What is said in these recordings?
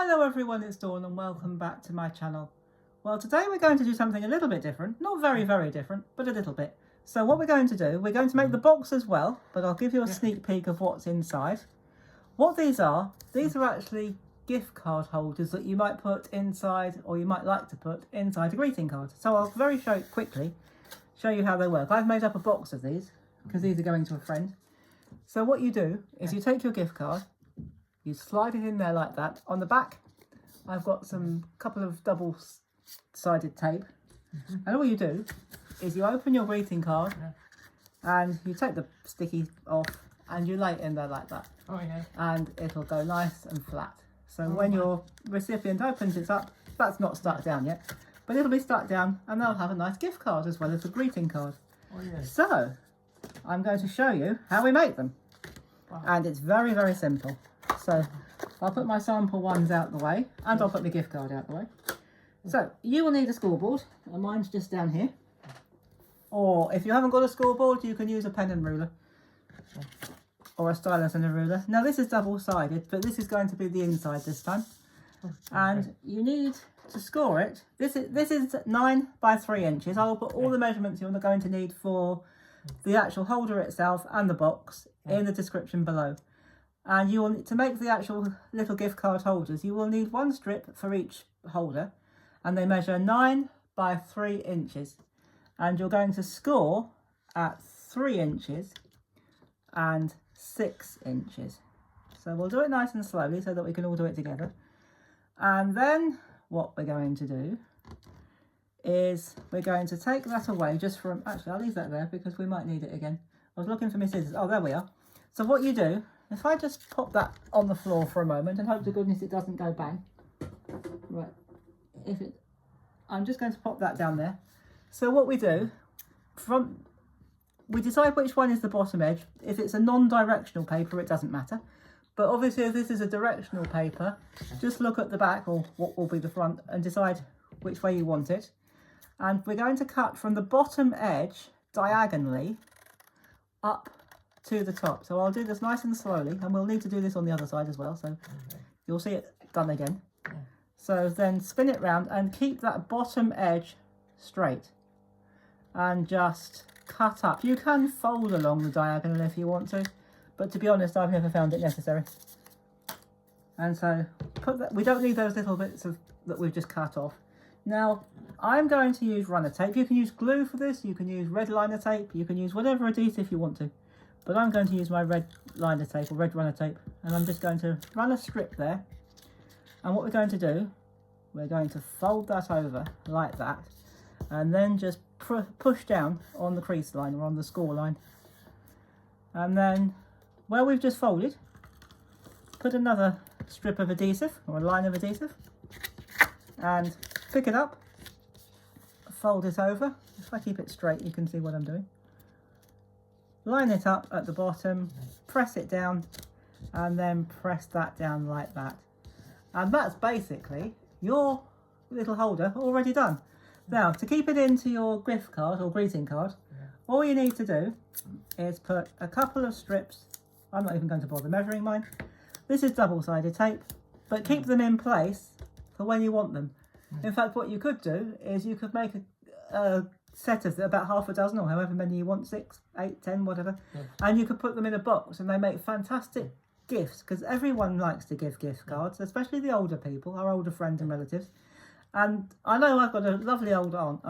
Hello everyone, it's Dawn and welcome back to my channel. Well, today we're going to do something a little bit different. Not very different, but a little bit. So what we're going to do, we're going to make the box as well, but I'll give you a sneak peek of what's inside. What these are actually gift card holders that you might put inside, or you might like to put inside a greeting card. So I'll quickly show you how they work. I've made up a box of these, because these are going to a friend. So what you do is you take your gift card, you slide it in there like that. On the back, I've got some couple of double-sided tape. And all you do is you open your greeting card and you take the sticky off and you lay it in there like that. Oh, yeah. And it'll go nice and flat. So when your recipient opens it up, that's not stuck down yet, but it'll be stuck down and they'll have a nice gift card as well as a greeting card. Oh, yeah. So I'm going to show you how we make them. Wow. And it's very simple. So I'll put my sample ones out the way and I'll put my gift card out the way. So you will need a scoreboard, and mine's just down here. Or if you haven't got a scoreboard, you can use a pen and ruler. Or a stylus and a ruler. Now this is double-sided, but this is going to be the inside this time. And you need to score it. This is 9 by 3 inches. I will put all the measurements you're going to need for the actual holder itself and the box in the description below. And you will need to make the actual little gift card holders. You will need one strip for each holder, and they measure 9 by 3 inches. And you're going to score at 3 inches and 6 inches. So we'll do it nice and slowly so that we can all do it together. And then what we're going to do is we're going to take that away just from, actually I'll leave that there because we might need it again. I was looking for my scissors. Oh, there we are. So what you do, if I just pop that on the floor for a moment and hope to goodness it doesn't go bang. Right, I'm just going to pop that down there. So what we do, we decide which one is the bottom edge. If it's a non-directional paper, it doesn't matter. But obviously if this is a directional paper, just look at the back or what will be the front and decide which way you want it. And we're going to cut from the bottom edge diagonally up to the top. So I'll do this nice and slowly, and we'll need to do this on the other side as well, so you'll see it done again. So then spin it round and keep that bottom edge straight and just cut up. You can fold along the diagonal if you want to, but to be honest I've never found it necessary. And so we don't need those little bits that we've just cut off. Now I'm going to use runner tape. You can use glue for this, you can use red liner tape, you can use whatever adhesive you want to. But I'm going to use my red liner tape or red runner tape, and I'm just going to run a strip there. And what we're going to do, we're going to fold that over like that, and then just push down on the crease line or on the score line. And then where we've just folded, put another strip of adhesive or a line of adhesive and pick it up, fold it over. If I keep it straight, you can see what I'm doing. Line it up at the bottom, press it down, and then press that down like that. And that's basically your little holder already done. Now, to keep it into your gift card or greeting card, all you need to do is put a couple of strips. I'm not even going to bother measuring mine. This is double-sided tape, but keep them in place for when you want them. In fact, what you could do is you could make a set of about half a dozen or however many you want, 6, 8, 10, whatever, and you could put them in a box and they make fantastic gifts, because everyone likes to give gift cards, especially the older people, our older friends and relatives. And I know I've got a lovely old aunt.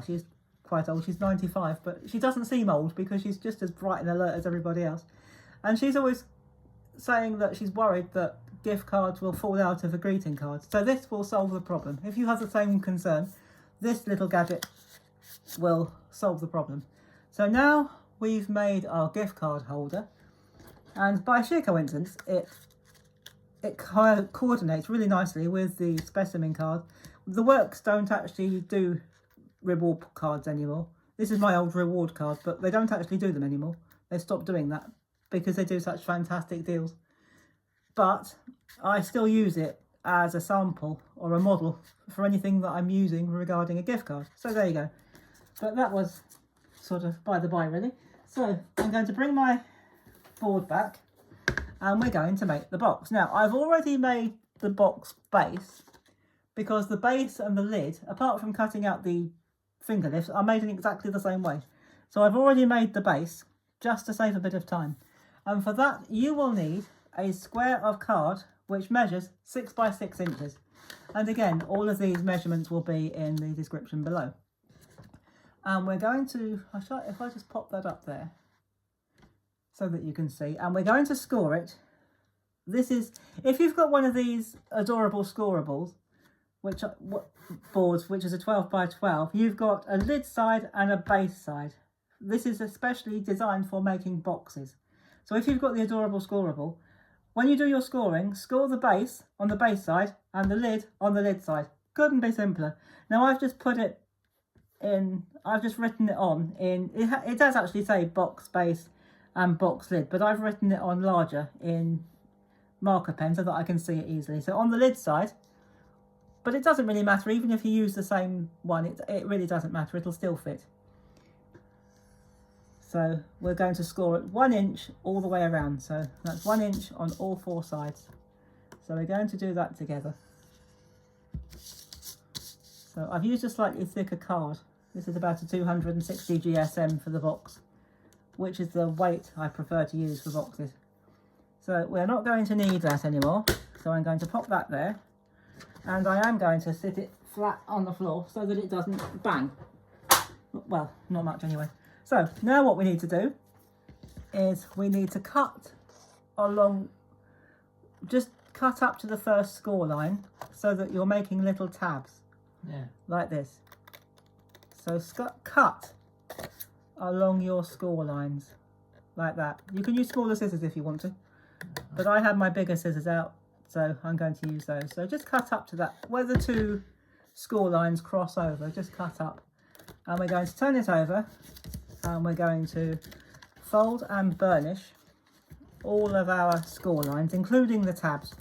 She's quite old, she's 95, but she doesn't seem old because she's just as bright and alert as everybody else. And she's always saying that she's worried that gift cards will fall out of a greeting card. So this will solve the problem. If you have the same concern, this little gadget will solve the problem. So now we've made our gift card holder, and by sheer coincidence it coordinates really nicely with the specimen card. The Works don't actually do reward cards anymore. This is my old reward card, but they don't actually do them anymore. They stopped doing that because they do such fantastic deals. But I still use it as a sample or a model for anything that I'm using regarding a gift card. So there you go. But that was sort of by the by really. So I'm going to bring my board back and we're going to make the box. Now I've already made the box base because the base and the lid, apart from cutting out the finger lifts, are made in exactly the same way. So I've already made the base just to save a bit of time. And for that, you will need a square of card which measures 6 by 6 inches. And again, all of these measurements will be in the description below. And we're going to, if I just pop that up there so that you can see, and we're going to score it. This is, if you've got one of these adorable scorables, boards, which is a 12 by 12, you've got a lid side and a base side. This is especially designed for making boxes. So if you've got the adorable scorable, when you do your scoring, score the base on the base side and the lid on the lid side. Couldn't be simpler. Now I've just put it in, I've just written it on in, it does actually say box base and box lid, but I've written it on larger in marker pen so that I can see it easily. So on the lid side, but it doesn't really matter, even if you use the same one, it really doesn't matter, it'll still fit. So we're going to score it 1 inch all the way around, so that's 1 inch on all 4 sides. So we're going to do that together. So I've used a slightly thicker card. This is about a 260 GSM for the box, which is the weight I prefer to use for boxes. So we're not going to need that anymore, so I'm going to pop that there, and I am going to sit it flat on the floor so that it doesn't bang. Well, not much anyway. So now what we need to do is we need to cut along, just cut up to the first score line so that you're making little tabs, like this. So cut along your score lines like that. You can use smaller scissors if you want to, but I have my bigger scissors out, so I'm going to use those. So just cut up to that, where the 2 score lines cross over, just cut up. And we're going to turn it over, and we're going to fold and burnish all of our score lines, including the tabs.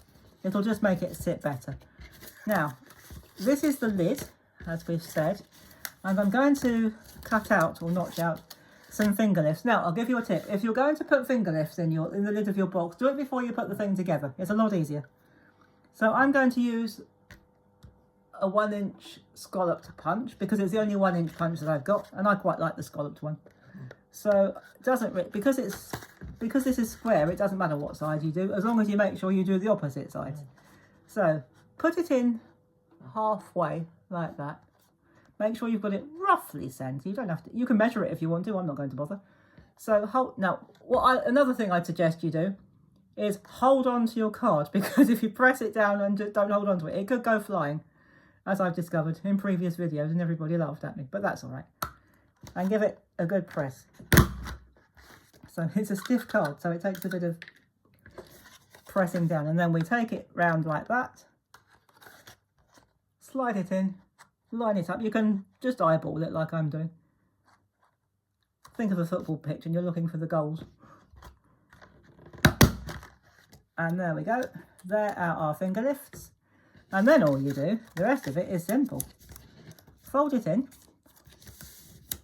It'll just make it sit better. Now, this is the lid, as we've said, and I'm going to cut out or notch out some finger lifts. Now, I'll give you a tip. If you're going to put finger lifts in the lid of your box, do it before you put the thing together. It's a lot easier. So I'm going to use a 1 inch scalloped punch because it's the only 1 inch punch that I've got, and I quite like the scalloped one. So it doesn't, because this is square, it doesn't matter what side you do, as long as you make sure you do the opposite sides. So put it in halfway like that. Make sure you've got it roughly centre. You don't have to, you can measure it if you want to, I'm not going to bother. So now another thing I'd suggest you do is hold on to your card, because if you press it down and just don't hold on to it, it could go flying, as I've discovered in previous videos, and everybody laughed at me, but that's all right. And give it a good press. So it's a stiff card, so it takes a bit of pressing down, and then we take it round like that, slide it in, line it up. You can just eyeball it like I'm doing. Think of a football pitch and you're looking for the goals. And there we go. There are our finger lifts. And then all you do, the rest of it is simple. Fold it in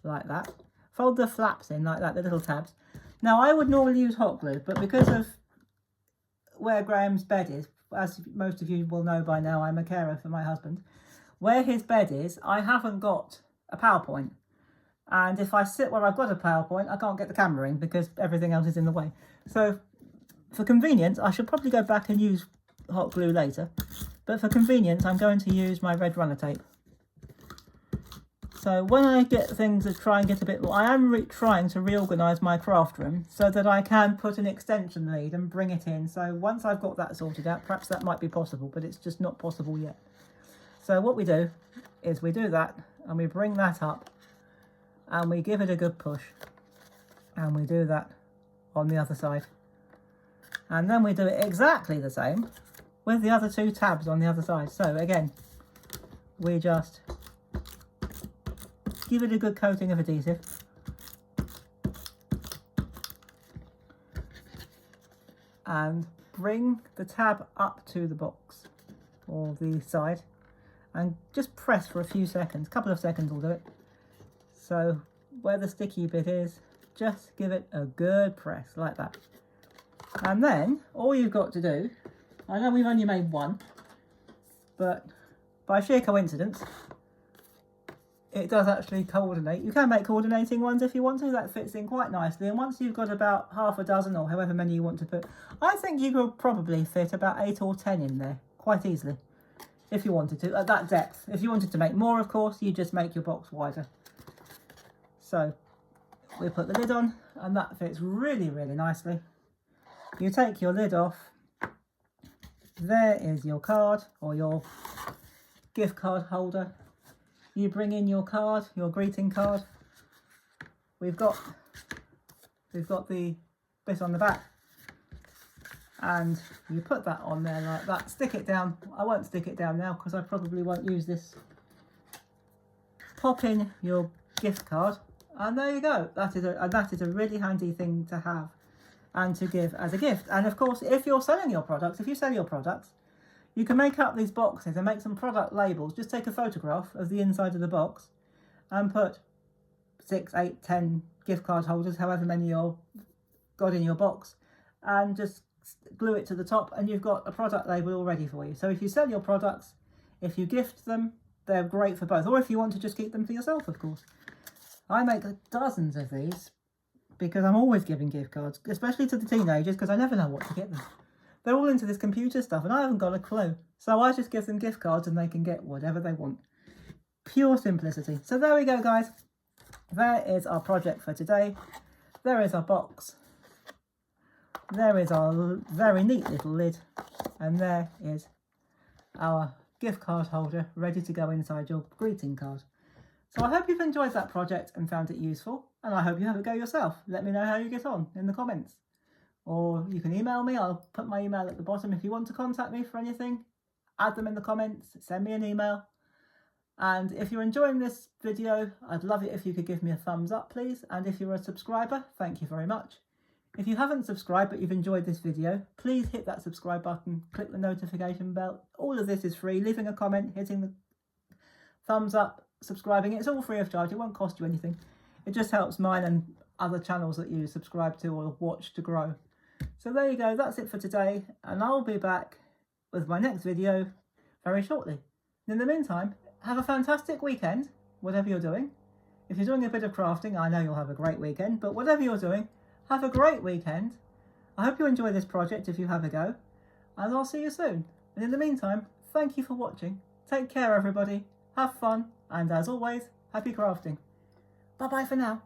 like that. Fold the flaps in like that, the little tabs. Now I would normally use hot glue, but because of where Graham's bed is, as most of you will know by now, I'm a carer for my husband. Where his bed is, I haven't got a PowerPoint. And if I sit where I've got a PowerPoint, I can't get the camera in because everything else is in the way. So for convenience, I should probably go back and use hot glue later. But for convenience, I'm going to use my red runner tape. So when I get things that try and get a bit, I am trying to reorganise my craft room so that I can put an extension lead and bring it in. So once I've got that sorted out, perhaps that might be possible, but it's just not possible yet. So what we do is we do that and we bring that up and we give it a good push, and we do that on the other side. And then we do it exactly the same with the other 2 tabs on the other side. So again, we just give it a good coating of adhesive. And bring the tab up to the box or the side and just press for a few seconds. A couple of seconds will do it. So where the sticky bit is, just give it a good press like that. And then all you've got to do, I know we've only made one, but by sheer coincidence, it does actually coordinate. You can make coordinating ones if you want to. That fits in quite nicely. And once you've got about half a dozen or however many you want to put, I think you could probably fit about 8 or 10 in there quite easily if you wanted to, at that depth. If you wanted to make more, of course, you just make your box wider. So we put the lid on and that fits really, really nicely. You take your lid off. There is your card or your gift card holder. You bring in your card, your greeting card. We've got the bit on the back, and you put that on there like that. Stick it down. I won't stick it down now because I probably won't use this. Pop in your gift card, and there you go. That is a really handy thing to have and to give as a gift. And of course, if you're selling your products, if you sell your products, you can make up these boxes and make some product labels. Just take a photograph of the inside of the box and put 6, 8, 10 gift card holders, however many you've got in your box, and just glue it to the top and you've got a product label all ready for you. So if you sell your products, if you gift them, they're great for both. Or if you want to just keep them for yourself, of course. I make dozens of these because I'm always giving gift cards, especially to the teenagers, because I never know what to get them. They're all into this computer stuff and I haven't got a clue. So I just give them gift cards and they can get whatever they want. Pure simplicity. So there we go, guys. There is our project for today. There is our box. There is our very neat little lid. And there is our gift card holder ready to go inside your greeting card. So I hope you've enjoyed that project and found it useful. And I hope you have a go yourself. Let me know how you get on in the comments. Or you can email me. I'll put my email at the bottom if you want to contact me for anything. Add them in the comments. Send me an email. And if you're enjoying this video, I'd love it if you could give me a thumbs up, please. And if you're a subscriber, thank you very much. If you haven't subscribed but you've enjoyed this video, please hit that subscribe button, click the notification bell. All of this is free. Leaving a comment, hitting the thumbs up, subscribing. It's all free of charge. It won't cost you anything. It just helps mine and other channels that you subscribe to or watch to grow. So there you go, that's it for today, and I'll be back with my next video very shortly. In the meantime, have a fantastic weekend, whatever you're doing. If you're doing a bit of crafting, I know you'll have a great weekend, but whatever you're doing, have a great weekend. I hope you enjoy this project if you have a go, and I'll see you soon. And in the meantime, thank you for watching. Take care, everybody. Have fun, and as always, happy crafting. Bye-bye for now.